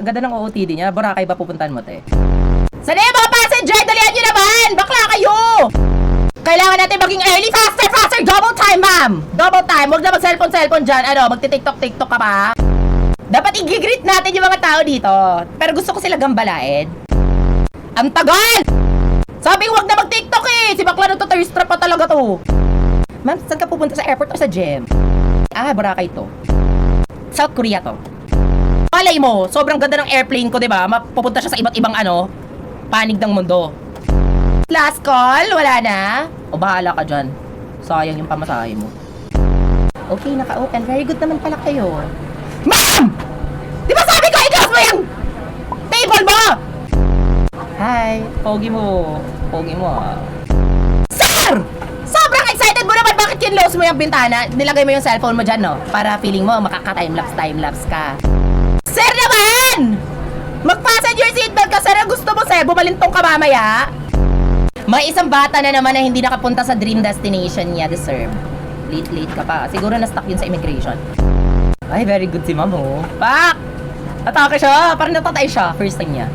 Ganda ng OOTD niya. Boracay ba pupuntahan mo, te? Sana yung mga passenger! Dalihan nyo naman! Bakla kayo! Kailangan natin maging early. Faster, faster! Double time, ma'am! Double time. Huwag na mag-cellphone dyan. Magti-tiktok pa. Dapat i-greet natin yung mga tao dito. Pero gusto ko sila gambalain. Ang tagal! Sabi huwag na mag-tiktok eh! Si bakla na to, thirst trap pa talaga to. Ma'am, saan ka pupunta? Sa airport o sa gym? Boracay to. South Korea to. Malay mo, sobrang ganda ng airplane ko, diba? Mapupunta siya sa iba't ibang panig ng mundo. Last call? Wala na? O bahala ka dyan. Sayang yung pamasahe mo. Okay, naka-open. Very good naman pala kayo. Ma'am! Di ba sabi ko, i-close mo yung table mo? Hi, pogi mo. Pogi mo Sir! Sobrang excited mo naman. Bakit kinlose mo yung bintana? Nilagay mo yung cellphone mo dyan, no? Para feeling mo makaka-timelapse ka. Sir naman! Mag-passenger seatbelt ka, sir. Gusto mo, sir, bumalintong ka mamaya? May isang bata na naman na hindi nakapunta sa dream destination niya, deserve. Late ka pa. Siguro na-stuck yun sa immigration. Ay, very good si ma'am, oh. Pak! Atake siya. Parang natatay siya. First time niya.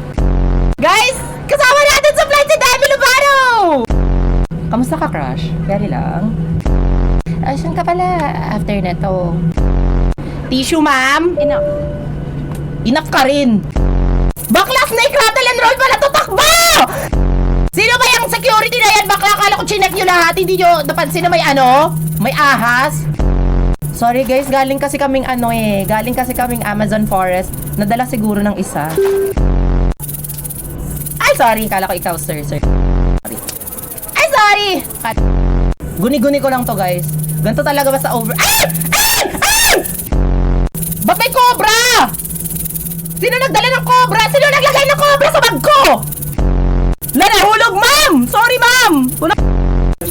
Guys! Kasama natin sa flight si Demi Lovato! Kamusta ka, crush? Very lang. Saan ka pala after na to? Tissue, ma'am? Enough ka rin. Bakla, snake rattle and roll pala to, takbo! Sino ba yung security na yan? Bakla, akala ko chinek nyo lahat. Hindi nyo napansin na may ahas. Sorry guys, galing kasi kaming Amazon forest. Nadala siguro ng isa. Ay, sorry. Kala ko ikaw, sir. Sorry. Ay, sorry! Guni-guni ko lang to, guys. Ganito talaga basta over... Ay! Ba't may cobra? Sino nagdala ng cobra? Sino naglagay ng cobra sa bag ko? Nahulog, ma'am! Sorry, ma'am!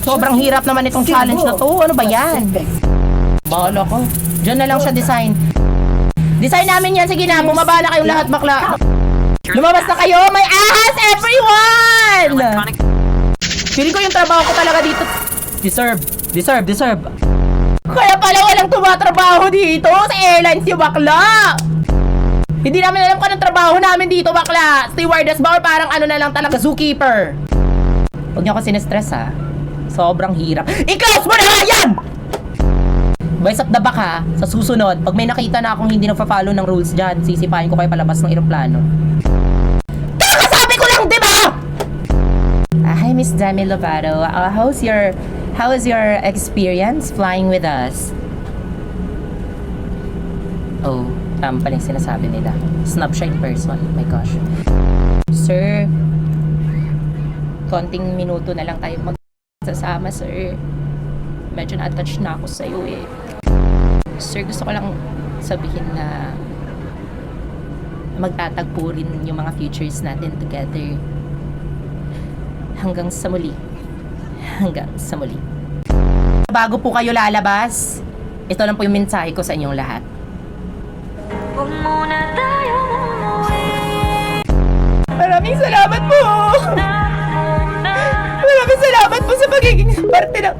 Sobrang hirap naman itong challenge na to. Ano ba yan? Bahala ko. Diyan na lang siya design. Design namin yan. Sige na, bumaba na kayong lahat, bakla. Lumabas na kayo! May ahas, everyone! Feeling ko yung trabaho ko talaga dito. Deserve. Kaya pala walang tumatrabaho dito sa airlines yung bakla. Hindi namin alam kung anong trabaho namin dito, bakla. Stewardess ba or parang na lang talaga, zookeeper. Huwag niyo ako sinestress, ha. Sobrang hirap. I-close mo na nga yan! Boys at the back, ha. Sa susunod, pag may nakita na akong hindi nagpa-follow ng rules dyan, sisipahin ko kayo palabas ng eroplano. Kakasabi ko lang, di ba? Hi, Miss Demi Lovato. How is your experience flying with us? Oh, tama pala yung sinasabi nila. Snub siya in person. Oh my gosh. Sir, konting minuto na lang tayo magsasama, sir. Medyo na-attach na ako sa'yo eh. Sir, gusto ko lang sabihin na magtatagpo rin yung mga futures natin together. Hanggang sa muli. Bago po kayo lalabas, ito lang po yung mensahe ko sa inyong lahat. Huwag muna tayong umuwi. Maraming salamat po! Maraming salamat po sa pagiging parte ng